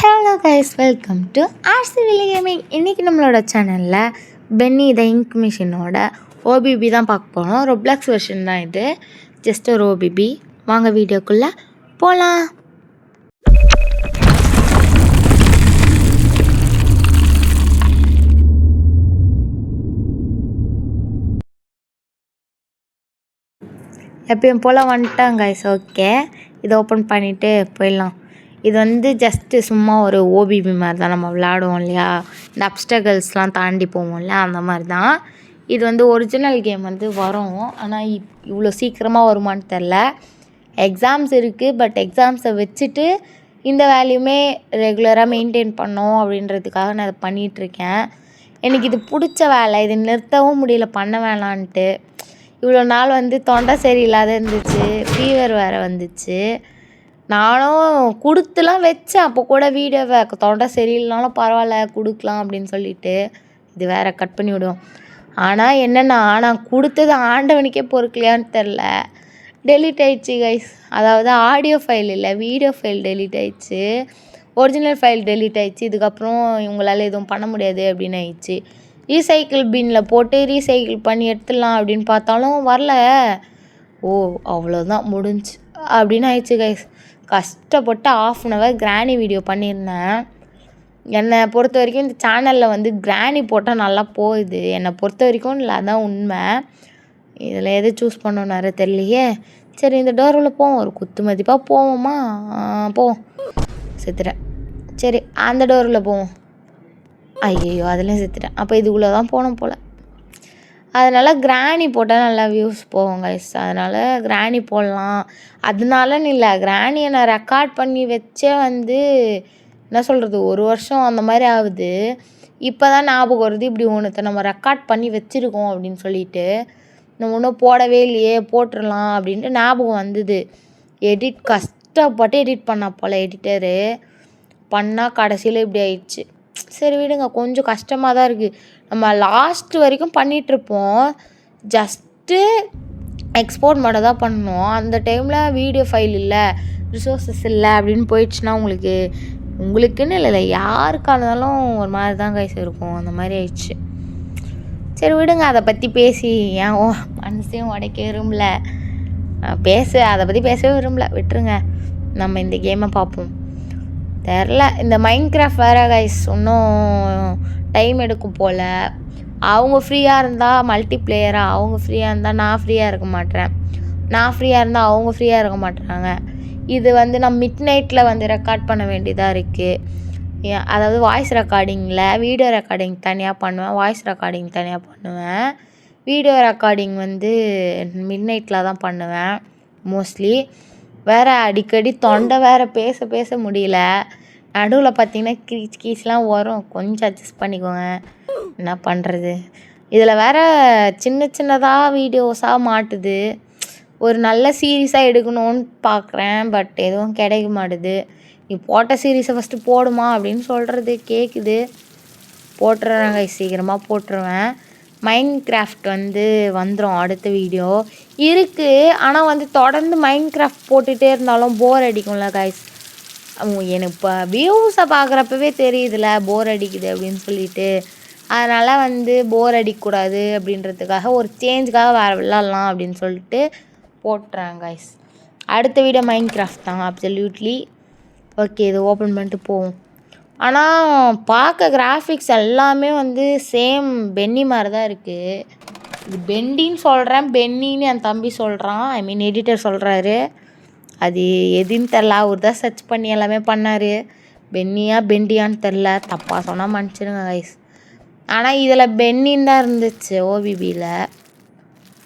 Hello guys, welcome to ஆர்சிவிலி gaming. இன்றைக்கி நம்மளோட சேனலில் பென்னி த இங்க் மிஷினோட ஓபிபி தான் பார்க்க போகிறோம். ரொப்ளாக்ஸ் வெர்ஷன் தான் இது, ஜஸ்ட் ஒரு ஓபிபி. வாங்க வீடியோக்குள்ளே போகலாம். எப்பயும் போல் வந்துட்டேன் கைஸ். ஓகே, இதை ஓப்பன் பண்ணிவிட்டு போயிடலாம். இது வந்து ஜஸ்ட்டு சும்மா ஒரு ஓபிபி மாதிரி தான், நம்ம விளாடுவோம் இல்லையா, இந்த அப்டகல்ஸ்லாம் தாண்டி போவோம்ல, அந்த மாதிரி தான். இது வந்து ஒரிஜினல் கேம் வந்து வரும், ஆனால் இவ்வளோ சீக்கிரமாக வருமானு தெரில. எக்ஸாம்ஸ் இருக்குது, பட் எக்ஸாம்ஸை வச்சுட்டு இந்த வேல்யூமே ரெகுலராக மெயின்டைன் பண்ணோம் அப்படின்றதுக்காக நான் இதை பண்ணிகிட்ருக்கேன். எனக்கு இது பிடிச்ச வேலை, இது நிறுத்தவும் முடியல பண்ண வேணான்ட்டு. இவ்வளோ நாள் வந்து தொண்டை சரியில்லாத இருந்துச்சு, ஃபீவர் வேறு வந்துச்சு. நானும் கொடுத்துலாம் வச்சேன், அப்போ கூட வீடியோவை தொண்டை சரியில்லைனாலும் பரவாயில்ல கொடுக்கலாம் அப்படின்னு சொல்லிட்டு. இது வேறு கட் பண்ணி விடுவோம். ஆனால் என்னென்னா, நான் கொடுத்தது ஆண்டவனுக்கே பொறுக்கலையான்னு தெரில, டெலிட் ஆயிடுச்சு கைஸ். அதாவது ஆடியோ ஃபைல் இல்லை, வீடியோ ஃபைல் டெலிட் ஆயிடுச்சு, ஒரிஜினல் ஃபைல் டெலிட் ஆயிடுச்சு. இதுக்கப்புறம் இவங்களால் எதுவும் பண்ண முடியாது அப்படின்னு ஆயிடுச்சு. ரீசைக்கிள் பின்னில் போட்டு ரீசைக்கிள் பண்ணி எடுத்துடலாம் அப்படின்னு பார்த்தாலும் வரல. ஓ அவ்வளோதான் முடிஞ்சு அப்படின்னு ஆயிடுச்சு கைஸ். கஷ்டப்பட்டு ½ கிராணி வீடியோ பண்ணியிருந்தேன். என்னை பொறுத்த வரைக்கும் இந்த சேனலில் வந்து கிராணி போட்டால் நல்லா போகுது, என்னை பொறுத்த வரைக்கும். இல்லை, அதான் உண்மை. இதில் எது சூஸ் பண்ணணுன்னாரு தெரியலையே. சரி, இந்த டோரில் போவோம், ஒரு குத்து மதிப்பாக போவோமா? போவோம். செத்துட்டேன். சரி, அந்த டோரில் போவோம். ஐயோ, அதுலேயும் செத்துட்டேன். அப்போ இதுக்குள்ளே தான் போகணும் போல். அதனால் கிராணி போட்டால் நல்லா வியூஸ் போகும் கைஸ், அதனால் கிராணி போடலாம். அதனாலன்னு இல்லை, கிராணியை நான் ரெக்கார்ட் பண்ணி வச்சே வந்து என்ன சொல்கிறது, 1 வருஷம் அந்த மாதிரி ஆகுது. இப்போ தான் ஞாபகம் வருது, இப்படி ஒன்றுத்தை நம்ம ரெக்கார்ட் பண்ணி வச்சுருக்கோம் அப்படின்னு சொல்லிட்டு. நம்ம ஒன்றும் போடவே இல்லையே, போட்டுடலாம் அப்படின்ட்டு ஞாபகம் வந்தது. கஷ்டப்பட்டு எடிட் பண்ணா போல் எடிட்டரு, பண்ணால் கடைசியில் இப்படி ஆயிடுச்சு. சரி விடுங்க, கொஞ்சம் கஷ்டமாக தான் இருக்குது. நம்ம லாஸ்ட் வரைக்கும் பண்ணிகிட்ருப்போம், ஜஸ்ட்டு எக்ஸ்போர்ட் மட்டும் தான் பண்ணோம். அந்த டைமில் வீடியோ ஃபைல் இல்லை, ரிசோர்ஸஸ் இல்லை அப்படின்னு போயிடுச்சுன்னா உங்களுக்குன்னு இல்லை, யாருக்கானாலும் ஒரு மாதிரி தான் கைஸ் இருக்கும். அந்த மாதிரி ஆயிடுச்சு. சரி விடுங்க, அதை பற்றி பேசி ஏன் மனசையும் உடைக்க விரும்பல, அதை பற்றி பேசவே விரும்பல, விட்டுருங்க. நம்ம இந்த கேமை பார்ப்போம். தெரில, இந்த மைன்கிராஃப்ட் வேறு கைஸ் இன்னும் டைம் எடுக்கும் போல். அவங்க ஃப்ரீயாக இருந்தால் மல்டிப்ளேயராக, அவங்க ஃப்ரீயாக இருந்தால் நான் ஃப்ரீயாக இருக்க மாட்டேன், நான் ஃப்ரீயாக இருந்தால் அவங்க ஃப்ரீயாக இருக்க மாட்டுறாங்க. இது வந்து நான் மிட் நைட்டில் வந்து ரெக்கார்ட் பண்ண வேண்டியதாக இருக்குது. அதாவது வாய்ஸ் ரெக்கார்டிங்கில் வீடியோ ரெக்கார்டிங் தனியாக பண்ணுவேன், வாய்ஸ் ரெக்கார்டிங் தனியாக பண்ணுவேன். வீடியோ ரெக்கார்டிங் வந்து மிட் நைட்டில் தான் பண்ணுவேன் மோஸ்ட்லி. வேறு அடிக்கடி தொண்டை வேறு பேச முடியல. நடுவில் பார்த்திங்கன்னா கீஸ்லாம் வரும், கொஞ்சம் அட்ஜஸ்ட் பண்ணிக்கோங்க. என்ன பண்ணுறது, இதில் வேறு சின்னதாக வீடியோஸாக மாட்டுது. ஒரு நல்ல சீரீஸாக எடுக்கணும்னு பார்க்குறேன், பட் எதுவும் கிடைக்க மாட்டுது. நீ போட்ட சீரீஸை ஃபஸ்ட்டு போடுமா அப்படின்னு சொல்கிறது கேட்குது. போட்டுறேங்க, சீக்கிரமாக போட்டுருவேன். மைன்கிராஃப்ட் வந்து வந்துடும் அடுத்த வீடியோ இருக்குது. ஆனால் வந்து தொடர்ந்து மைன்கிராஃப்ட் போட்டுகிட்டே இருந்தாலும் போர் அடிக்கும்ல கைஸ். எனக்கு இப்போ வியூஸை பார்க்குறப்பவே தெரியுதுல போர் அடிக்குது அப்படின்னு சொல்லிட்டு. அதனால் வந்து போர் அடிக்கக்கூடாது அப்படின்றதுக்காக, ஒரு சேஞ்சுக்காக வேறு விளாட்லாம் அப்படின்னு சொல்லிட்டு போட்டுறேன் கைஸ். அடுத்த வீடியோ மைன்கிராஃப்ட் தான் அப்சல்யூட்லி. ஓகே, இது ஓப்பன் பண்ணிட்டு போவோம். ஆனால் பார்க்க கிராஃபிக்ஸ் எல்லாமே வந்து சேம் பென்னி மாதிரி தான் இருக்குது. இது பெண்டின்னு சொல்கிறேன், பென்னின்னு என் தம்பி சொல்கிறான், ஐ மீன் எடிட்டர் சொல்கிறாரு. அது எதுன்னு தெரில, அவர் தான் சர்ச் பண்ணி எல்லாமே பண்ணார். பென்னியா பெண்டியான்னு தெரில, தப்பாக சொன்னால் மன்னிச்சிடுங்க கைஸ். ஆனால் இதில் பென்னின்னு தான் இருந்துச்சு ஓபிபியில்.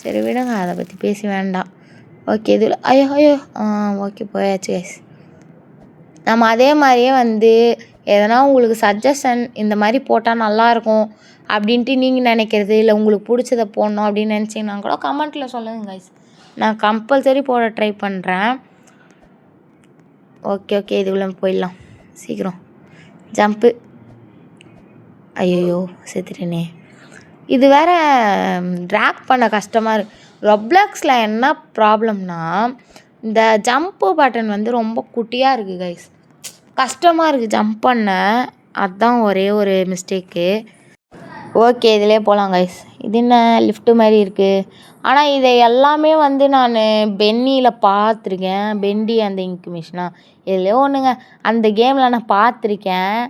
சரி விடுங்க, அதை பற்றி பேசி வேண்டாம். ஓகே, இதில் ஐயோ ஓகே போயாச்சு கைஸ். நம்ம அதே மாதிரியே வந்து எதனா உங்களுக்கு சஜஷன் இந்த மாதிரி போட்டால் நல்லாயிருக்கும் அப்படின்ட்டு நீங்கள் நினைக்கிறது, இல்லை உங்களுக்கு பிடிச்சதை போடணும் அப்படின்னு நினச்சிங்கன்னா கூட கமெண்ட்டில் சொல்லுங்கள் கைஸ். நான் கம்பல்சரி போட ட்ரை பண்ணுறேன். ஓகே, இதுக்குள்ளே போயிடலாம் சீக்கிரம். ஜம்ப்பு. ஐயோ செத்துட்டேனே. இது வேறு ட்ராக் பண்ண கஷ்டமாக இருக்குது. ரொப்ளாக்ஸில் என்ன ப்ராப்ளம்னா, இந்த ஜம்ப்பு பட்டன் வந்து ரொம்ப குட்டியாக இருக்குது கைஸ். கஷ்டமாக இருக்குது ஜம்ப் பண்ண. அதுதான் ஒரே ஒரு மிஸ்டேக்கு. ஓகே, இதிலே போகலாம் கைஸ். இது என்ன லிஃப்ட்டு மாதிரி இருக்குது. ஆனால் இதை எல்லாமே வந்து நான் பென்னியில் பார்த்துருக்கேன். பெண்டி அந்த இங்க் மிஷினா இதுலேயே ஒன்றுங்க. அந்த கேமில் நான் பார்த்துருக்கேன்.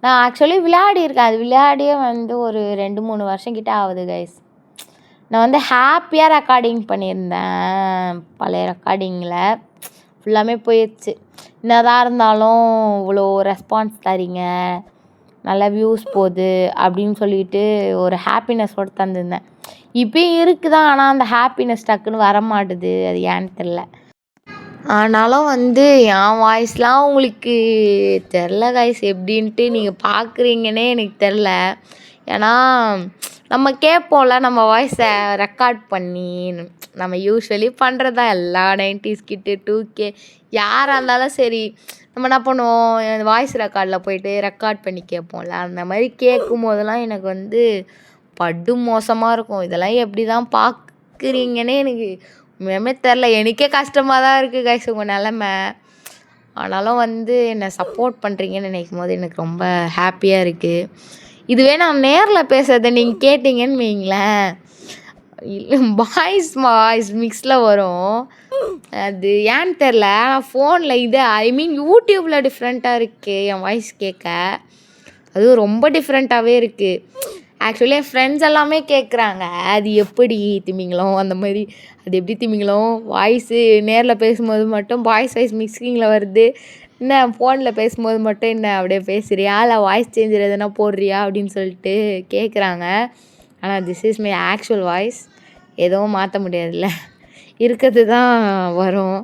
நான் ஆக்சுவலி விளையாடியிருக்கேன். அது விளையாடியே வந்து ஒரு 2-3 வருஷம் கிட்டே ஆகுது கைஸ். நான் வந்து ஹாப்பியாக ரெக்கார்டிங் பண்ணியிருந்தேன். பழைய ரெக்கார்டிங்கில் ஃபுல்லாமே போயிடுச்சு. என்னதான் இருந்தாலும் இவ்வளோ ரெஸ்பான்ஸ் தரீங்க, நல்லா வியூஸ் போகுது அப்படின்னு சொல்லிட்டு ஒரு ஹாப்பினஸோடு தந்துருந்தேன். இப்போயும் இருக்குதான், ஆனால் அந்த ஹாப்பினஸ் டக்குன்னு வரமாட்டுது. அது ஏன்னு தெரில. ஆனாலும் வந்து என் வாய்ஸ்லாம் உங்களுக்கு தெரில கைஸ் எப்படின்ட்டு நீங்கள் பார்க்குறீங்கன்னே எனக்கு தெரில. ஏன்னா நம்ம கேட்போம்ல நம்ம வாய்ஸை ரெக்கார்ட் பண்ணி. நம்ம யூஸ்வலி பண்ணுறது தான் எல்லா 90s கிட்டு 2K யாராக இருந்தாலும் சரி. நம்ம என்ன பண்ணுவோம், வாய்ஸ் ரெக்கார்டில் போய்ட்டு ரெக்கார்ட் பண்ணி கேட்போம்ல. அந்த மாதிரி கேட்கும் போதெல்லாம் எனக்கு வந்து படு மோசமாக இருக்கும். இதெல்லாம் எப்படி தான் பார்க்குறீங்கன்னே எனக்கு உண்மையுமே தெரில. எனக்கே கஷ்டமாக தான் இருக்குது கைஸ் உங்கள் நிலமை. ஆனாலும் வந்து என்னை சப்போர்ட் பண்ணுறீங்கன்னு நினைக்கும் போது எனக்கு ரொம்ப ஹாப்பியாக இருக்குது. இதுவே நான் நேரில் பேசுகிறத நீங்கள் கேட்டிங்கன்னு வைங்களேன், வாய்ஸ் மிக்ஸில் வரும். அது ஏன்னு தெரில. ஆனால் ஃபோனில் இது யூடியூப்பில் டிஃப்ரெண்ட்டாக இருக்குது என் வாய்ஸ் கேட்க. அதுவும் ரொம்ப டிஃப்ரெண்ட்டாகவே இருக்குது. ஆக்சுவலி என் ஃப்ரெண்ட்ஸ் எல்லாமே கேட்குறாங்க, அது எப்படி திமிங்கலம் அந்த மாதிரி, அது எப்படி திமிங்கலம் வாய்ஸு நேரில் பேசும்போது மட்டும் வாய்ஸ் மிக்சிங்கில் வருது, என்ன ஃபோனில் பேசும்போது மட்டும் என்ன அப்படியே பேசுகிறியா, இல்லை வாய்ஸ் சேஞ்சர் எதுனா போடுறியா அப்படின்னு சொல்லிட்டு கேட்குறாங்க. ஆனால் this is my actual voice. எதுவும் மாற்ற முடியாதுல்ல, இருக்கிறது தான் வரும்.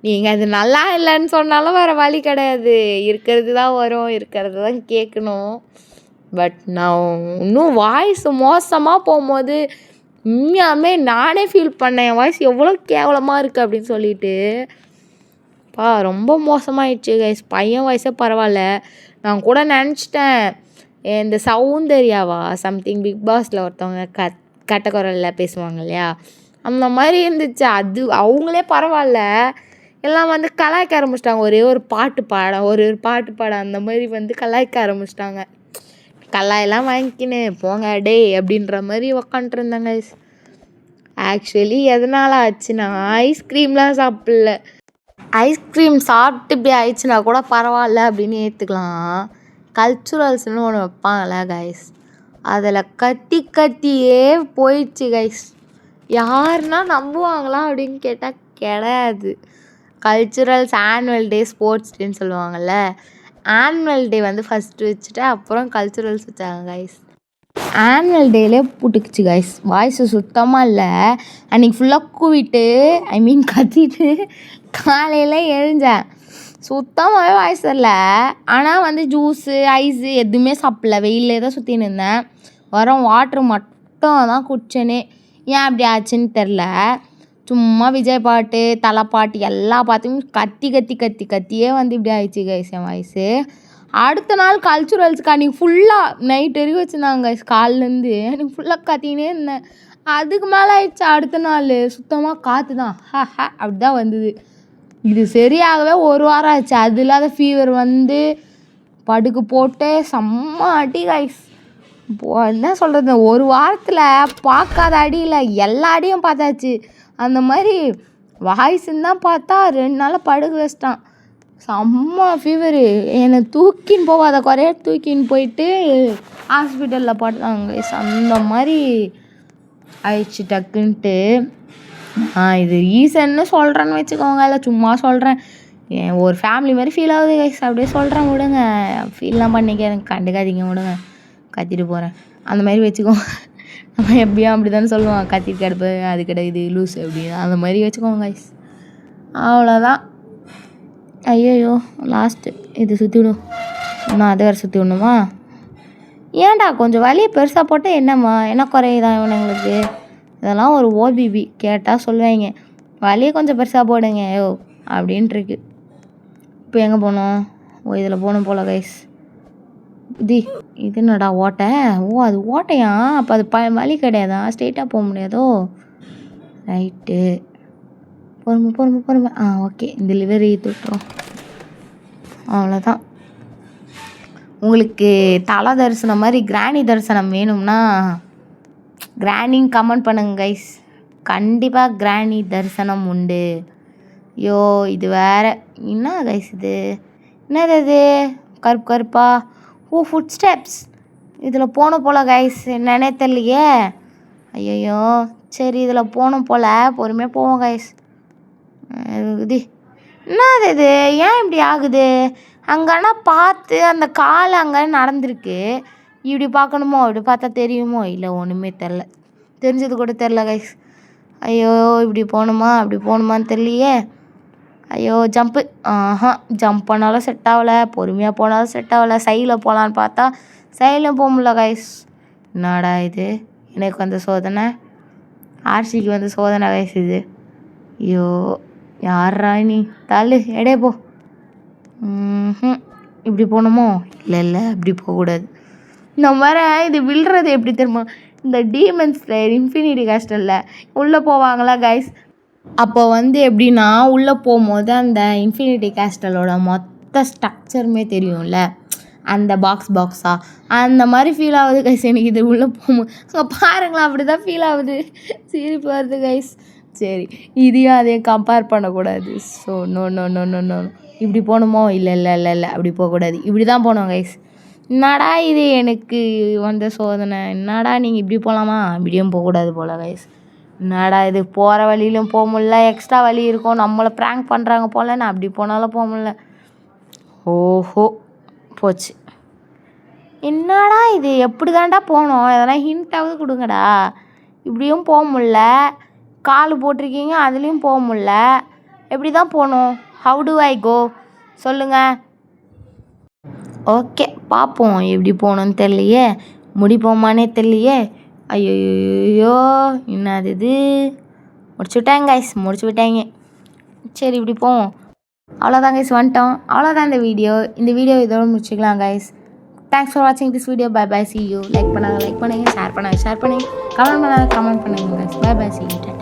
நீங்கள் அது நல்லா இல்லைன்னு சொன்னாலும் வேறு வழி கிடையாது. இருக்கிறது தான் வரும், இருக்கிறது தான் கேட்கணும். பட் நான் இன்னும் வாய்ஸ் மோசமாக போகும்போது உண்மையாமே நானே ஃபீல் பண்ணேன், என் வாய்ஸ் எவ்வளோ கேவலமாக இருக்குது அப்படின்னு சொல்லிட்டு. ரொம்ப மோசமாகிடுச்சு கைஸ். பையன் வாய்ஸே பரவாயில்ல. நான் கூட நினச்சிட்டேன் இந்த சௌந்தர்யாவா சம்திங் பிக் பாஸில் ஒருத்தவங்க கட்டக்குரலில் பேசுவாங்க இல்லையா, அந்த மாதிரி இருந்துச்சு. அது அவங்களே பரவாயில்ல, எல்லாம் வந்து கலாய்க்க ஆரம்பிச்சிட்டாங்க. ஒரு பாட்டு பாட அந்த மாதிரி வந்து கலாய்க்க ஆரம்பிச்சிட்டாங்க. கல்லாயெல்லாம் வாங்கிக்கின்னு போங்க டே அப்படின்ற மாதிரி உக்காண்ட்ருந்தாங்க கைஸ். ஆக்சுவலி எதனால் ஆச்சுன்னா ஐஸ்கிரீம்லாம் சாப்பிடல. ஐஸ்கிரீம் சாப்பிட்டு இப்படி ஆயிடுச்சுன்னா கூட பரவாயில்ல அப்படின்னு ஏற்றுக்கலாம். கல்ச்சுரல்ஸ்னு ஒன்று வைப்பாங்கள்ல கைஸ், அதில் கத்தியே போயிடுச்சு கைஸ். யாருன்னா நம்புவாங்களா அப்படின்னு கேட்டால் கிடையாது. கல்ச்சுரல்ஸ் ஆனுவல் டே ஸ்போர்ட்ஸ் டேன்னு சொல்லுவாங்கள்ல, ஆனுவல் டே வந்து ஃபஸ்ட்டு வச்சுட்டு அப்புறம் கல்ச்சுரல்ஸ் வச்சாங்க கைஸ். ஆனுவல் டேலே போட்டுக்குச்சு கைஸ். வாய்ஸு சுத்தமாக இல்லை. அன்றைக்கி ஃபுல்லாக கூவிட்டு கத்திட்டு காலையில் எழுந்தேன். சுத்தமாகவே வாய்ஸ் இல்லை. ஆனால் வந்து ஜூஸு ஐஸு எதுவுமே சாப்பிடல. வெயிலே தான் சுற்றின்னு இருந்தேன். வாட்ரு மட்டும் தான் குடிச்சேனே. ஏன் அப்படி ஆச்சுன்னு தெரில. சும்மா விஜய் பாட்டு, தலை பாட்டு எல்லா பாட்டையும் கத்தியே வந்து இப்படி ஆயிடுச்சு கைஸ் என் வாய்ஸு. அடுத்த நாள் கல்ச்சுரல்ஸுக்கு அன்றைக்கி ஃபுல்லாக நைட் வரைக்கும் வச்சுருந்தாங்க கைஸ். காலிலேருந்து அன்றைக்கி ஃபுல்லாக கத்தினே இருந்தேன். அதுக்கு மேலே ஆயிடுச்சு. அடுத்த நாள் சுத்தமாக காற்று தான் அப்படி தான் வந்தது. இது சரியாகவே 1 வாரம் ஆச்சு. அது இல்லாத ஃபீவர் வந்து படுக்கு போட்டு செம்ம அடி கைஸ். என்ன சொல்கிறது, 1 வாரத்தில் பார்க்காத அடியில் எல்லா அடியும் பார்த்தாச்சு. அந்த மாதிரி வாய்ஸுன்னு தான் பார்த்தா 2 நாளாக படுக்க வச்சிட்டான். செம்ம ஃபீவரு. என்னை தூக்கின்னு போகாத குறைய தூக்கின்னு போயிட்டு ஹாஸ்பிட்டலில் போட்டாங்க கைஸ். அந்த மாதிரி ஆயிடுச்சு டக்குன்ட்டு. இது ரீசன்னு சொல்கிறேன்னு வச்சுக்கோங்க, இல்லை சும்மா சொல்கிறேன். ஒரு ஃபேமிலி மாதிரி ஃபீல் ஆகுது கைஸ். அப்படியே சொல்கிறேன், விடுங்க. ஃபீல்லாம் பண்ணிக்க எனக்கு கண்டுக்காதீங்க, விடுங்க. கத்திட்டு போகிறேன் அந்த மாதிரி வச்சுக்கோங்க. நம்ம எப்படியும் அப்படி தானே சொல்லுவோம், கத்திட்டு கிடப்பு அது கிடையாது லூஸ் அப்படின்னு. அந்த மாதிரி வச்சுக்கோங்க கைஸ். அவ்வளோதான். ஐயோ லாஸ்ட்டு இது சுற்றி விடும். இன்னும் அதை வேறு சுற்றி விடணுமா? ஏன்டா கொஞ்சம் வலியை பெருசாக போட்டால் என்னம்மா, என்ன குறையுதான் இவனுங்களுக்கு? இதெல்லாம் ஒரு ஓபிபி கேட்டால் சொல்லுவாங்க, வலியை கொஞ்சம் பெருசாக போடுங்க அப்படின்ட்டுருக்கு. இப்போ எங்கே போகணும்? இதில் போகணும் போல் கைஸ். இது என்னடா ஓட்டை? அது ஓட்டையா? அப்போ அது வலி கிடையாதா? ஸ்ட்ரெயிட்டாக போக முடியாதோ? ரைட்டு, பொறுமை. ஓகே, இந்த லிவரி தொட்டுரும். அவ்வளோதான். உங்களுக்கு தலை தரிசனம் மாதிரி கிராணி தரிசனம் வேணும்னா கிராணின்னு கமெண்ட் பண்ணுங்க கைஸ். கண்டிப்பாக கிராணி தரிசனம் உண்டு. ஐயோ இது வேறு என்ன கைஸ் இது? என்னது இது கருப்பு கருப்பா? ஓ ஃபுட் ஸ்டெப்ஸ். இதில் போகணும் போல் கைஸ், என்னன்னே தெரியலையே. ஐயோ சரி இதில் போகணும் போல், பொறுமையாக போவோம் கைஸ். இது என்னது இது? ஏன் இப்படி ஆகுது? அங்கன்னா பார்த்து அந்த கால் அங்கே நடந்திருக்கு. இப்படி பார்க்கணுமோ? இப்படி பார்த்தா தெரியுமோ? இல்லை ஒன்றுமே தெரில, தெரிஞ்சது கூட தெரில கைஸ். ஐயோ இப்படி போகணுமா அப்படி போகணுமான்னு தெரியலையே. ஐயோ ஜம்ப்பு. ஜம்ப் பண்ணாலும் செட் ஆகலை, பொறுமையாக போனாலும் செட் ஆகலை. சைடில் போகலான்னு பார்த்தா சைடில் போக முடியல கைஸ். என்னடா இது? எனக்கு வந்த சோதனை, ஆர்சிக்கு வந்து சோதனை கைஸ் இது. ஐயோ யாரா நீ? தள்ளு எடே போ. இப்படி போகணுமோ? இல்லை அப்படி போகக்கூடாது. இந்த மாதிரி இது விழுறது எப்படி தெரியுமா? இந்த டீமன்ஸில் இன்ஃபினிட்டி கேஸ்டலில் உள்ளே போவாங்களா கைஸ், அப்போ வந்து எப்படின்னா உள்ளே போகும்போது அந்த இன்ஃபினிட்டி கேஸ்டலோட மொத்த ஸ்ட்ரக்சருமே தெரியும்ல, அந்த பாக்ஸாக அந்த மாதிரி ஃபீல் ஆகுது கைஸ் எனக்கு இது உள்ளே போகும்போது. அங்கே பாருங்களா அப்படி தான் ஃபீல் ஆகுது, சிரிப்பு வருது கைஸ். சரி இதையும் அதையும் கம்பேர் பண்ணக்கூடாது. So no no no no no இப்படி போகணுமோ? இல்லை அப்படி போகக்கூடாது, இப்படி தான் போகணும் கைஸ். என்னடா இது எனக்கு வந்த சோதனை? என்னடா நீங்கள் இப்படி போகலாமா? இப்படியும் போகக்கூடாது போல் கைஸ். என்னடா இது போகிற வழியிலும் போக முடியல, எக்ஸ்ட்ரா வழி இருக்கும், நம்மளை ப்ராங்க் பண்ணுறாங்க போல், நான் அப்படி போனாலும் போக முடியல. ஓஹோ போச்சு. என்னடா இது எப்படி தான்டா போகணும்? எதனா ஹிண்ட்டாவது கொடுங்கடா. இப்படியும் போக முடில, கால் போட்டிருக்கீங்க அதுலேயும் போக முடில, எப்படி தான் போகணும்? ஹவு டு ஐ கோ சொல்லுங்கள். ஓகே பார்ப்போம் எப்படி போகணுன்னு தெரியலையே, முடிப்போமானே தெரியலையே. ஐயோ என்னது இது? முடிச்சு விட்டாங்க கைஸ், முடிச்சு விட்டாங்க. சரி இப்படி போவோம். அவ்வளோதான் கைஸ், வந்துட்டோம். அவ்வளோதான் இந்த வீடியோ இதோட முடிச்சுக்கலாம் கைஸ். தேங்க்ஸ் ஃபார் வாட்சிங் this video. Bye bye, see you. Like பண்ணுங்கள், ஷேர் பண்ணுங்கள், கமெண்ட் பண்ணுங்கள் guys. Bye bye, see you.